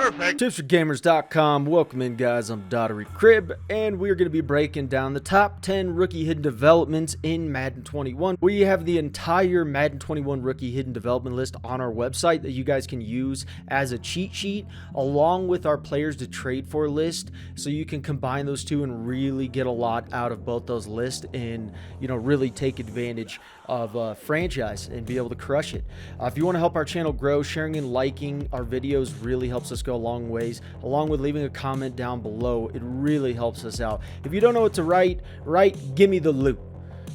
Perfect. T4Gamers.com. Welcome in, guys. I'm Daughtery Crib, and we're going to be breaking down the top 10 rookie hidden developments in Madden 21. We have the entire Madden 21 rookie hidden development list on our website that you guys can use as a cheat sheet, along with our players to trade for list, so you can combine those two and really get a lot out of both those lists and, really take advantage of franchise and be able to crush it. If you want to help our channel grow, sharing and liking our videos really helps us go a long ways, along with leaving a comment down below. It really helps us out. If you don't know what to write give me the loot.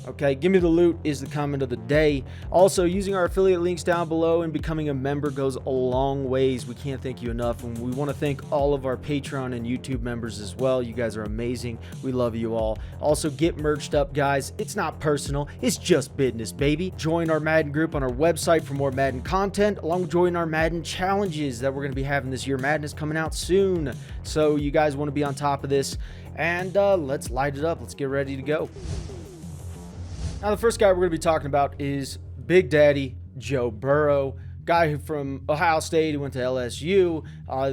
Okay, give me the loot is the comment of the day. Also, using our affiliate links down below and becoming a member goes a long ways. We can't thank you enough, and we want to thank all of our Patreon and YouTube members as well. You guys are amazing. We love you all. Also, get merched up, guys. It's not personal. It's just business, baby. Join our Madden group on our website for more Madden content, along with joining our Madden challenges that we're going to be having this year. Madden is coming out soon, so you guys want to be on top of this. And let's light it up. Let's get ready to go. Now, the first guy we're going to be talking about is Big Daddy Joe Burrow, guy who from Ohio State who went to LSU.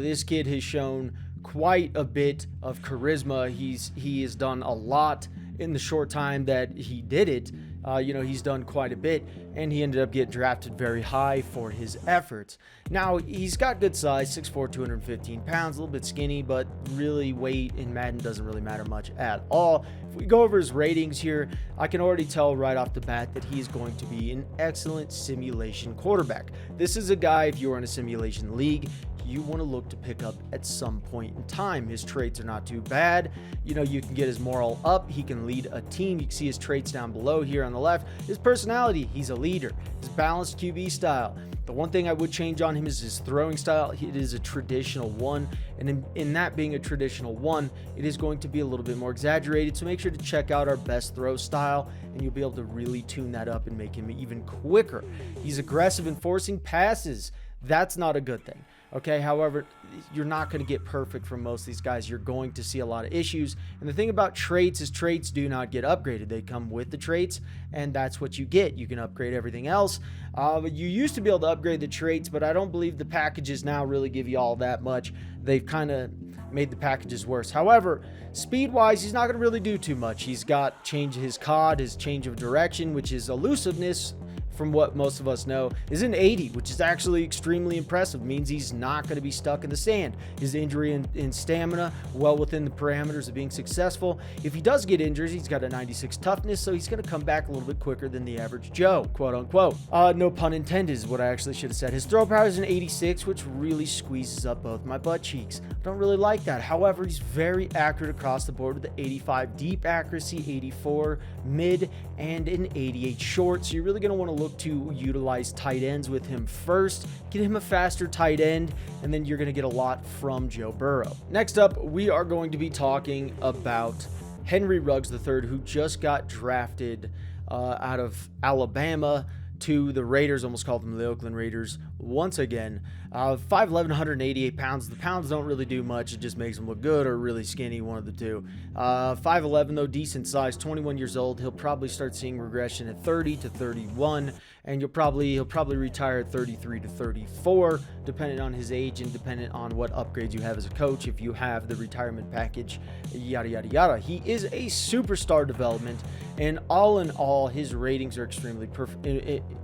This kid has shown quite a bit of charisma. He has done a lot in the short time that he did it. He's done quite a bit, and he ended up getting drafted very high for his efforts. Now, he's got good size, 6'4", 215 pounds, a little bit skinny, but really weight in Madden doesn't really matter much at all. If we go over his ratings here, I can already tell right off the bat that he's going to be an excellent simulation quarterback. This is a guy, if you're in a simulation league, you want to look to pick up at some point in time. His traits are not too bad. You can get his moral up. He can lead a team. You can see his traits down below here on the left. His personality, he's a leader. His balanced QB style. The one thing I would change on him is his throwing style. It is a traditional one, and in that being a traditional one, it is going to be a little bit more exaggerated, so make sure to check out our best throw style, and you'll be able to really tune that up and make him even quicker. He's aggressive in forcing passes. That's not a good thing. Okay, however, you're not going to get perfect from most of these guys. You're going to see a lot of issues. And the thing about traits is traits do not get upgraded. They come with the traits, and that's what you get. You can upgrade everything else. You used to be able to upgrade the traits, but I don't believe the packages now really give you all that much. They've kind of made the packages worse. However, speed-wise, he's not going to really do too much. He's got change his COD, his change of direction, which is elusiveness, from what most of us know, is an 80, which is actually extremely impressive. Means he's not going to be stuck in the sand. His injury and stamina well within the parameters of being successful. If he does get injured, he's got a 96 toughness, so he's going to come back a little bit quicker than the average Joe, quote unquote. No pun intended is what I actually should have said. His throw power is an 86, which really squeezes up both my butt cheeks. I don't really like that. However, he's very accurate across the board with the 85 deep accuracy, 84 mid, and an 88 short. So you're really going to want to look to utilize tight ends with him first, get him a faster tight end, and then you're going to get a lot from Joe Burrow. Next up, we are going to be talking about Henry Ruggs III, who just got drafted out of Alabama to the Raiders. Almost called them the Oakland Raiders once again. 5'11", 188 pounds. The pounds don't really do much. It just makes him look good or really skinny, one of the two. 5'11", though, decent size, 21 years old. He'll probably start seeing regression at 30 to 31, and he'll probably retire at 33 to 34, depending on his age and dependent on what upgrades you have as a coach, if you have the retirement package, yada, yada, yada. He is a superstar development, and all in all, his ratings are extremely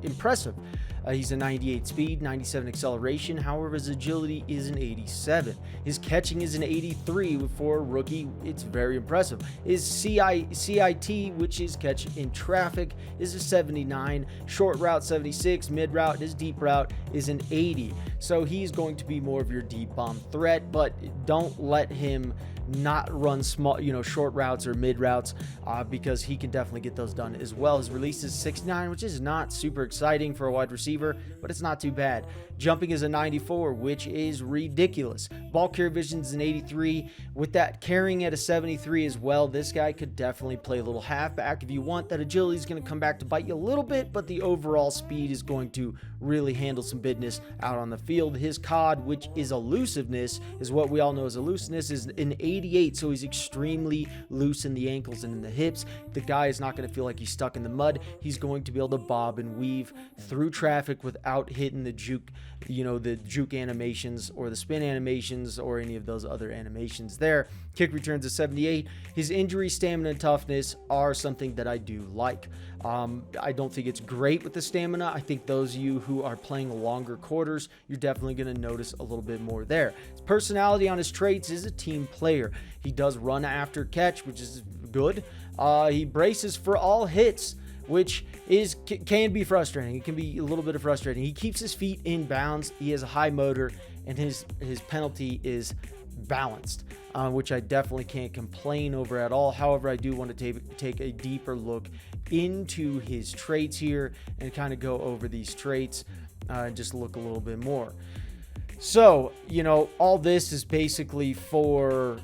impressive. He's a 98 speed, 97 acceleration. However, his agility is an 87. His catching is an 83. For a rookie, it's very impressive. His CIT, which is catch in traffic, is a 79. Short route, 76. Mid route, his deep route is an 80. So he's going to be more of your deep bomb threat, but don't let him not run small, short routes or mid routes, because he can definitely get those done as well. His release is 69, which is not super exciting for a wide receiver, but it's not too bad. Jumping is a 94, which is ridiculous. Ball carrier vision is an 83. With that carrying at a 73 as well, this guy could definitely play a little halfback if you want. That agility is going to come back to bite you a little bit, but the overall speed is going to really handle some business out on the field. His COD, which is elusiveness, is what we all know as elusiveness, is an 80. 88, so he's extremely loose in the ankles and in the hips. The guy is not going to feel like he's stuck in the mud. He's going to be able to bob and weave through traffic without hitting the juke, the juke animations or the spin animations or any of those other animations there. Kick returns of 78. His injury, stamina, and toughness are something that I do like. I don't think it's great with the stamina. I think those of you who are playing longer quarters, you're definitely going to notice a little bit more there. His personality on his traits is a team player. He does run after catch, which is good. He braces for all hits, which can be frustrating. It can be a little bit of frustrating. He keeps his feet in bounds. He has a high motor, and his penalty is balanced, which I definitely can't complain over at all. However, I do want to take a deeper look into his traits here and kind of go over these traits and just look a little bit more. So, all this is basically for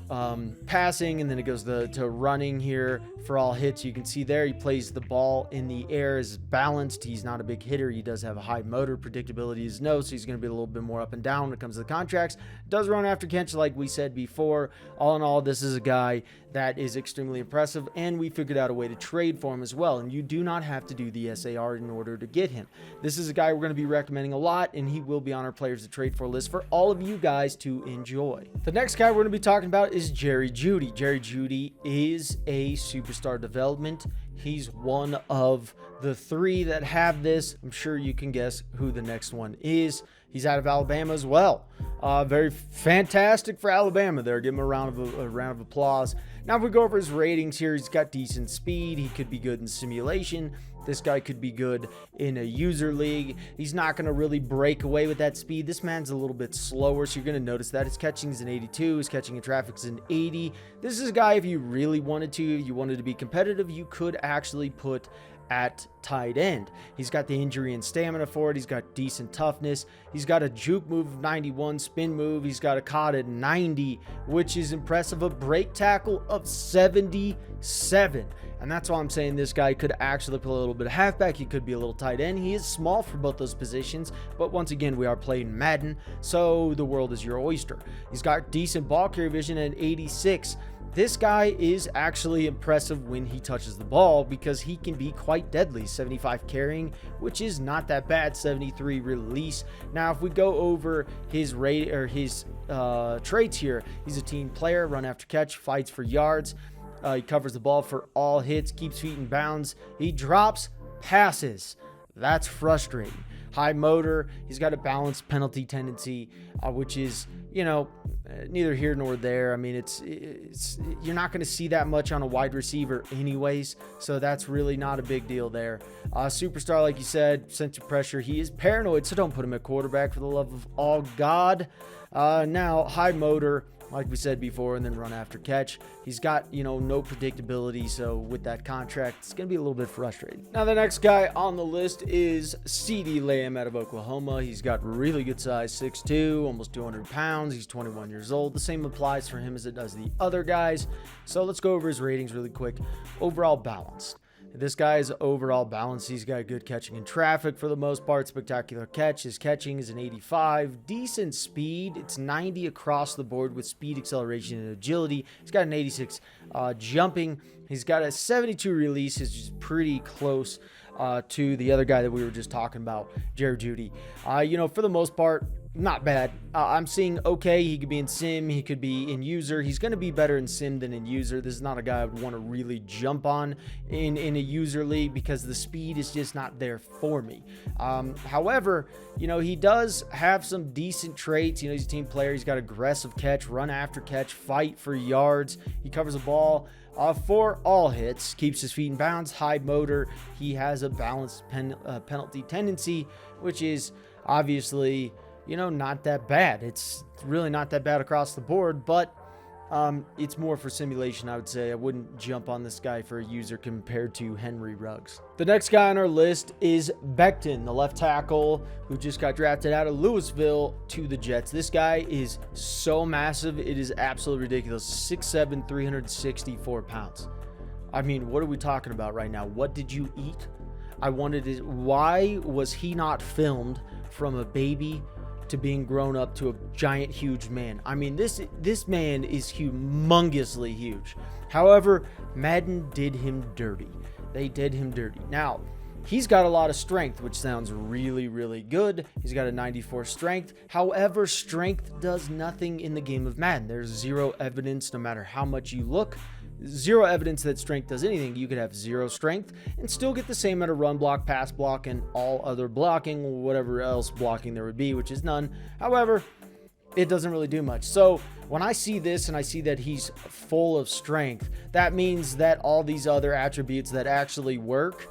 passing, and then it goes to running here for all hits. You can see there he plays the ball in the air, is balanced. He's not a big hitter. He does have a high motor. Predictability is no, so he's going to be a little bit more up and down when it comes to the contracts. Does run after catch like we said before. All in all, this is a guy that is extremely impressive, and we figured out a way to trade for him as well, and you do not have to do the SAR in order to get him. This is a guy we're going to be recommending a lot, and he will be on our players to trade for list for all of you guys to enjoy. The next guy we're going to be talking about is Jeudy. Jeudy is a superstar development. He's one of the three that have this. I'm sure you can guess who the next one is. He's out of Alabama as well. Very fantastic for Alabama there. Give him a round of applause. Now, if we go over his ratings here, he's got decent speed. He could be good in simulation. This guy could be good in a user league. He's not going to really break away with that speed. This man's a little bit slower, so you're going to notice that. His catching is an 82. His catching in traffic is an 80. This is a guy, if you really wanted to be competitive, you could actually put at tight end. He's got the injury and stamina for it. He's got decent toughness. He's got a juke move of 91, spin move. He's got a caught at 90, which is impressive. A break tackle of 77. And that's why I'm saying this guy could actually play a little bit of halfback. He could be a little tight end. He is small for both those positions, but once again, we are playing Madden, so the world is your oyster. He's got decent ball carrier vision at 86. This guy is actually impressive when he touches the ball because he can be quite deadly. 75 carrying, which is not that bad. 73 release. Now, if we go over his traits here, he's a team player, run after catch, fights for yards. He covers the ball for all hits, keeps feet in bounds. He drops passes. That's frustrating. High motor. He's got a balanced penalty tendency, which is, neither here nor there. I mean, it's you're not going to see that much on a wide receiver anyways, so that's really not a big deal there. Superstar, like you said, sense of pressure. He is paranoid, so don't put him at quarterback for the love of all God. Now, high motor, like we said before, and then run after catch. He's got, no predictability, so with that contract, it's going to be a little bit frustrating. Now, the next guy on the list is CeeDee Lamb out of Oklahoma. He's got really good size, 6'2", almost 200 pounds. He's 21 years old. The same applies for him as it does the other guys. So let's go over his ratings really quick. Overall balanced. This guy is overall balanced. He's got good catching in traffic for the most part. Spectacular catch. His catching is an 85. Decent speed. It's 90 across the board with speed, acceleration, and agility. He's got an 86 jumping. He's got a 72 release, which is pretty close to the other guy that we were just talking about, Jeudy. For the most part, not bad. I'm seeing okay. He could be in sim. He could be in user. He's going to be better in sim than in user. This is not a guy I would want to really jump on in a user league because the speed is just not there for me. However, he does have some decent traits. He's a team player. He's got aggressive catch, run after catch, fight for yards. He covers the ball for all hits, keeps his feet in bounds, high motor. He has a balanced penalty tendency, which is obviously not that bad. It's really not that bad across the board, but it's more for simulation, I would say. I wouldn't jump on this guy for a user compared to Henry Ruggs. The next guy on our list is Becton, the left tackle who just got drafted out of Louisville to the Jets. This guy is so massive. It is absolutely ridiculous. 6'7", 364 pounds. I mean, what are we talking about right now? What did you eat? Why was he not filmed from a baby to being grown up to a giant, huge man. I mean, this man is humongously huge. However, Madden did him dirty. They did him dirty. Now, he's got a lot of strength, which sounds really, really good. He's got a 94 strength. However, strength does nothing in the game of Madden. There's zero evidence, no matter how much you look, zero evidence that strength does anything. You could have zero strength and still get the same amount of run block, pass block, and all other blocking, whatever else blocking there would be, which is none. However, it doesn't really do much. So when I see this and I see that he's full of strength, that means that all these other attributes that actually work,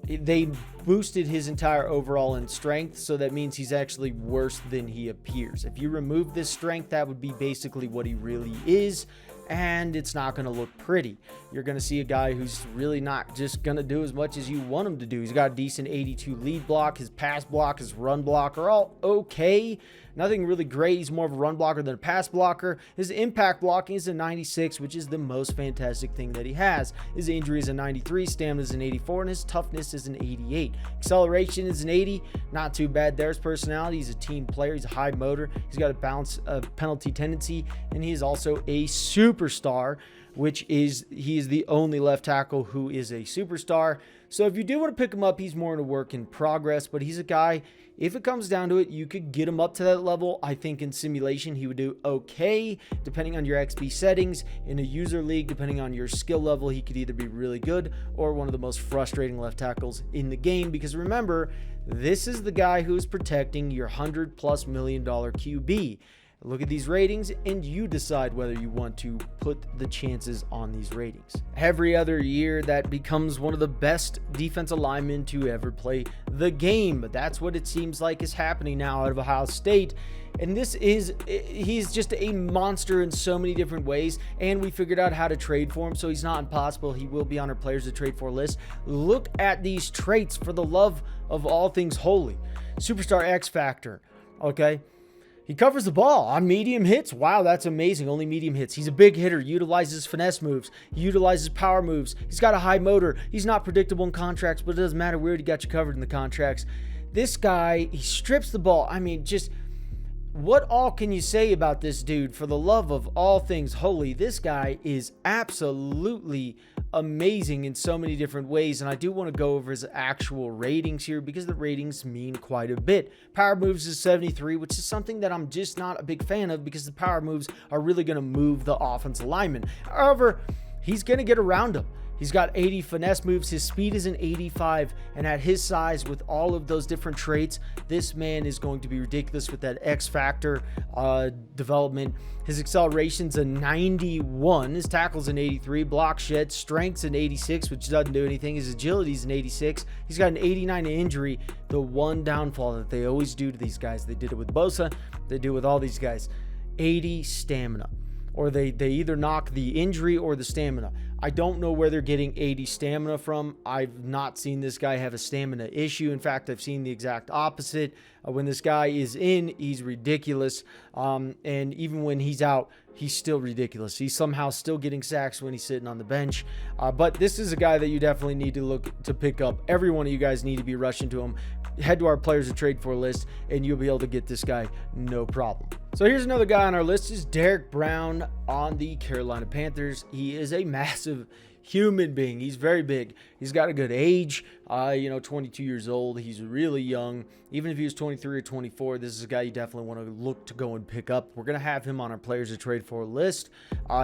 they boosted his entire overall in strength, so that means he's actually worse than he appears. If you remove this strength, that would be basically what he really is, and it's not going to look pretty. You're going to see a guy who's really not just going to do as much as you want him to do. He's got a decent 82 lead block. His pass block, his run block are all okay. Nothing really great. He's more of a run blocker than a pass blocker. His impact blocking is a 96, which is the most fantastic thing that he has. His injury is a 93, stamina is an 84, and his toughness is an 88. Acceleration is an 80. Not too bad. There's personality. He's a team player. He's a high motor. He's got a bounce penalty tendency, and he is also a superstar, which is he is the only left tackle who is a superstar. So if you do want to pick him up, he's more in a work in progress, but he's a guy, if it comes down to it, you could get him up to that level. I think in simulation, he would do okay, depending on your XP settings. In a user league, depending on your skill level, he could either be really good or one of the most frustrating left tackles in the game. Because remember, this is the guy who is protecting your $100+ million QB. Look at these ratings and you decide whether you want to put the chances on these ratings. Every other year, that becomes one of the best defensive linemen to ever play the game. That's what it seems like is happening now out of Ohio State. And he's just a monster in so many different ways. And we figured out how to trade for him, so he's not impossible. He will be on our players to trade for list. Look at these traits, for the love of all things holy. Superstar X Factor, okay? He covers the ball on medium hits. Wow, that's amazing. Only medium hits. He's a big hitter. Utilizes finesse moves. Utilizes power moves. He's got a high motor. He's not predictable in contracts, but it doesn't matter. We already got you covered in the contracts. This guy, he strips the ball. I mean, just what all can you say about this dude? For the love of all things holy, this guy is absolutely amazing in so many different ways. And I do want to go over his actual ratings here, because the ratings mean quite a bit. Power moves is 73, which is something that I'm just not a big fan of, because the power moves are really going to move the offensive lineman. However, he's going to get around them. He's got 80 finesse moves. His speed is an 85. And at his size, with all of those different traits, this man is going to be ridiculous with that X factor development. His acceleration's a 91. His tackle's an 83. Block shed. Strength's an 86, which doesn't do anything. His agility's an 86. He's got an 89 injury. The one downfall that they always do to these guys, they did it with Bosa, they do it with all these guys, 80 stamina. Or they either knock the injury or the stamina. I don't know where they're getting 80 stamina from. I've not seen this guy have a stamina issue. In fact, I've seen the exact opposite. When this guy is in, he's ridiculous. And even when he's out, he's still ridiculous. He's somehow still getting sacks when he's sitting on the bench. But this is a guy that you definitely need to look to pick up. Every one of you guys need to be rushing to him. Head to our players to trade for list, and you'll be able to get this guy no problem. So here's another guy on our list, is Derek Brown on the Carolina Panthers. He is a massive human being. He's very big. He's got a good age, 22 years old. He's really young. Even if he was 23 or 24, this is a guy you definitely want to look to go and pick up. We're going to have him on our players to trade for list.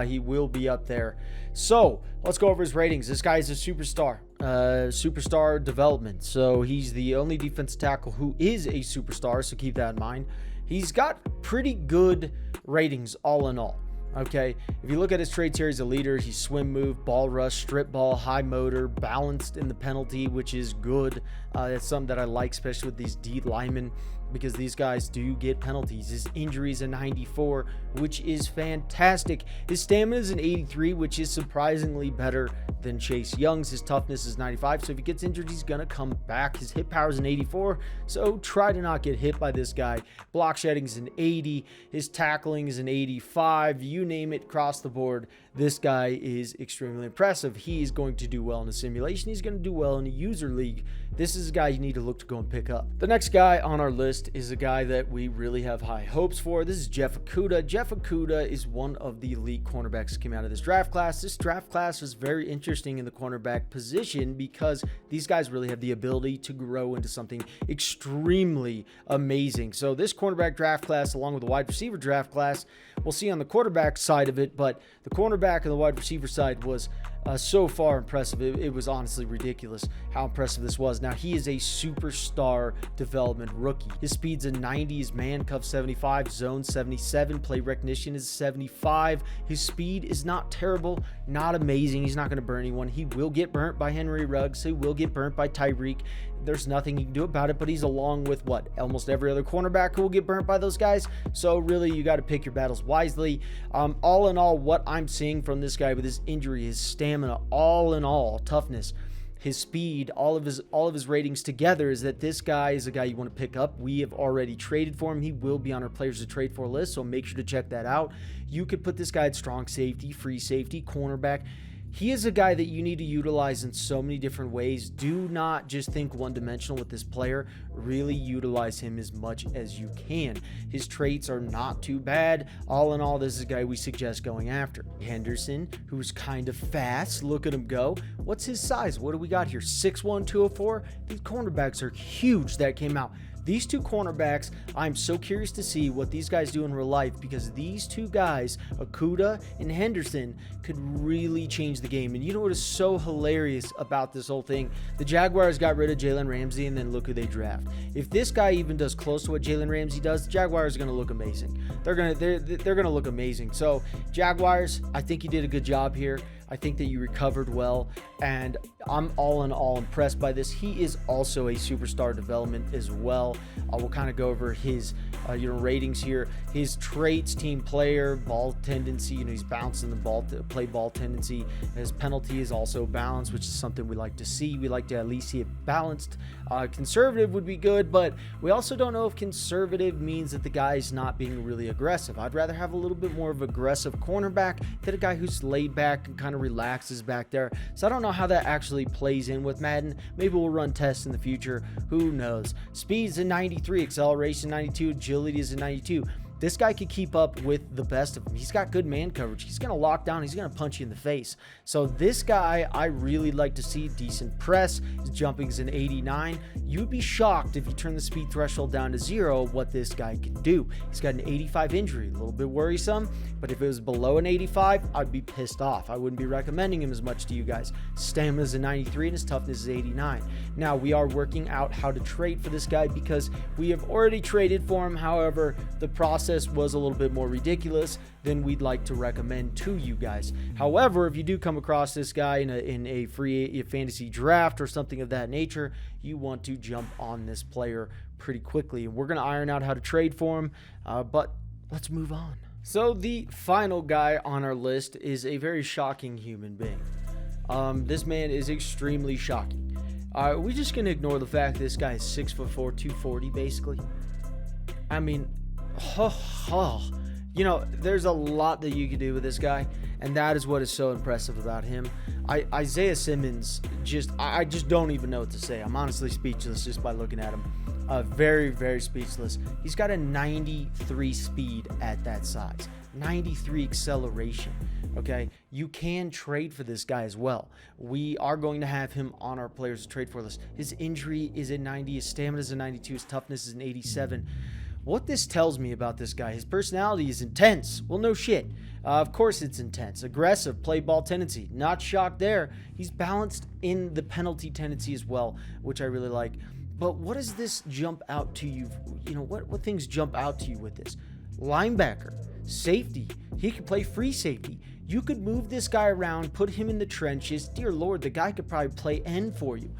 He will be up there. So let's go over his ratings. This guy is a superstar. Superstar development. So he's the only defensive tackle who is a superstar, so keep that in mind. He's got pretty good ratings all in all. Okay, if you look at his traits here, he's a leader. He's swim move, ball rush, strip ball, high motor, balanced in the penalty, which is good. That's something that I like, especially with these D linemen, because these guys do get penalties. His injury is a 94, which is fantastic. His stamina is an 83, which is surprisingly better than Chase Young's. His toughness is 95, so if he gets injured, he's going to come back. His hit power is an 84, so try to not get hit by this guy. Block shedding is an 80. His tackling is an 85. You name it, across the board, this guy is extremely impressive. He is going to do well in a simulation. He's going to do well in a user league. This is a guy you need to look to go and pick up. The next guy on our list list is a guy that we really have high hopes for. This is Jeff Okudah. Jeff Okudah is one of the elite cornerbacks that came out of this draft class. This draft class is very interesting in the cornerback position because these guys really have the ability to grow into something extremely amazing. So this cornerback draft class, along with the wide receiver draft class, we'll see on the quarterback side of it, but the cornerback and the wide receiver side was so far impressive. It was honestly ridiculous how impressive this was. Now, he is a superstar development rookie. His speed's a 90, his man cuff 75, zone 77, play recognition is 75. His speed is not terrible, not amazing. He's not going to burn anyone. He will get burnt by Henry Ruggs. He will get burnt by Tyreek. There's nothing you can do about it, but he's along with almost every other cornerback who will get burnt by those guys. So really, you got to pick your battles wisely. All in all, what I'm seeing from this guy with his injury, his stamina, all in all, toughness, his speed, all of his ratings together, is that this guy is a guy you want to pick up. We have already traded for him. He will be on our players to trade for list, so make sure to check that out. You could put this guy at strong safety, free safety, cornerback. He is a guy that you need to utilize in so many different ways. Do not just think one-dimensional with this player. Really utilize him as much as you can. His traits are not too bad. All in all, this is a guy we suggest going after. Henderson, who's kind of fast. Look at him go. What's his size? What do we got here? 6'1", 204? These cornerbacks are huge that came out. These two cornerbacks, I'm so curious to see what these guys do in real life, because these two guys, Okudah and Henderson, could really change the game. And you know what is so hilarious about this whole thing? The Jaguars got rid of Jalen Ramsey, and then look who they draft. If this guy even does close to what Jalen Ramsey does, the Jaguars are going to look amazing. They're going to look amazing. So Jaguars, I think you did a good job here. I think that you recovered well, and I'm all in all impressed by this. He is also a superstar development as well. We'll kind of go over his ratings here. His traits: team player, ball tendency. He's bouncing the ball, play ball tendency. His penalty is also balanced, which is something we like to see. We like to at least see it balanced. Conservative would be good, but we also don't know if conservative means that the guy's not being really aggressive. I'd rather have a little bit more of an aggressive cornerback than a guy who's laid back and kind of relaxes back there. So I don't know how that actually plays in with Madden. Maybe we'll run tests in the future. Who knows? Speed's a 93, acceleration 92, agility is a 92. This guy could keep up with the best of them. He's got good man coverage. He's going to lock down. He's going to punch you in the face. So this guy, I really like to see. Decent press. His jumping is an 89. You'd be shocked if you turn the speed threshold down to 0 what this guy can do. He's got an 85 injury. A little bit worrisome, but if it was below an 85, I'd be pissed off. I wouldn't be recommending him as much to you guys. Stamina is a 93 and his toughness is 89. Now, we are working out how to trade for this guy because we have already traded for him. However, the process was a little bit more ridiculous than we'd like to recommend to you guys. However, if you do come across this guy in a free fantasy draft or something of that nature, you want to jump on this player pretty quickly. And we're going to iron out how to trade for him, but let's move on. So the final guy on our list is a very shocking human being. This man is extremely shocking. We're just going to ignore the fact that this guy is 6'4", 240 basically. I mean, there's a lot that you can do with this guy, and that is what is so impressive about him. Isaiah Simmons, I just don't even know what to say. I'm honestly speechless just by looking at him. Very, very speechless. He's got a 93 speed at that size, 93 acceleration. Okay, you can trade for this guy as well. We are going to have him on our players to trade for list. His injury is a 90, his stamina is a 92, his toughness is an 87. What this tells me about this guy, his personality is intense. Well, no shit. Of course it's intense. Aggressive, play ball tendency. Not shocked there. He's balanced in the penalty tendency as well, which I really like. But what does this jump out to you? What things jump out to you with this? Linebacker, safety. He could play free safety. You could move this guy around, put him in the trenches. Dear Lord, the guy could probably play end for you.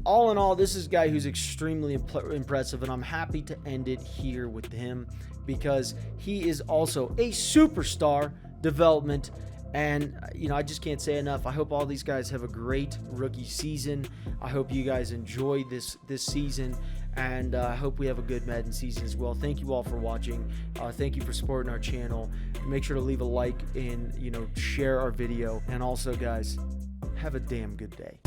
All in all, this is a guy who's extremely impressive, and I'm happy to end it here with him because he is also a superstar development. And, I just can't say enough. I hope all these guys have a great rookie season. I hope you guys enjoy this season, and I hope we have a good Madden season as well. Thank you all for watching. Thank you for supporting our channel. Make sure to leave a like and, share our video. And also, guys, have a damn good day.